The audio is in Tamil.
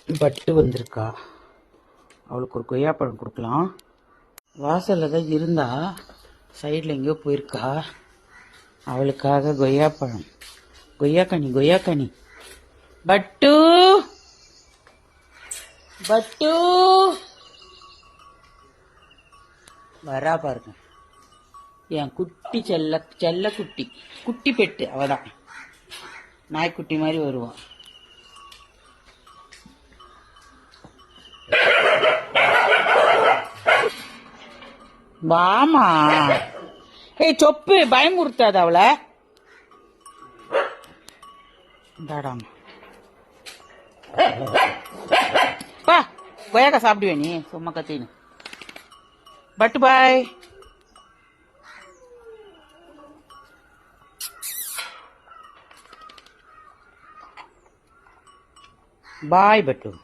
பட்டு வந்திருக்கா. அவளுக்கு ஒரு கொய்யாப்பழம் கொடுக்கலாம். வாசலில் தான் இருந்தா, சைடில் எங்கேயோ போயிருக்கா. அவளுக்காக கொய்யாப்பழம், கொய்யாக்கனி. பட்டு பட்டு வரா பாருங்க. என் குட்டி செல்ல குட்டி பெட்டு. அவதான் நாய்க்குட்டி மாதிரி வருவான். வாமா. ஏய் சொப்பு, பயமுறுத்தாது அவளை. தாடாமா பா, கொய்யாக்கா சாப்பிடுவே நீ சும்மா கத்தின்னு. பட்டு பாய். பாய் பட்டு.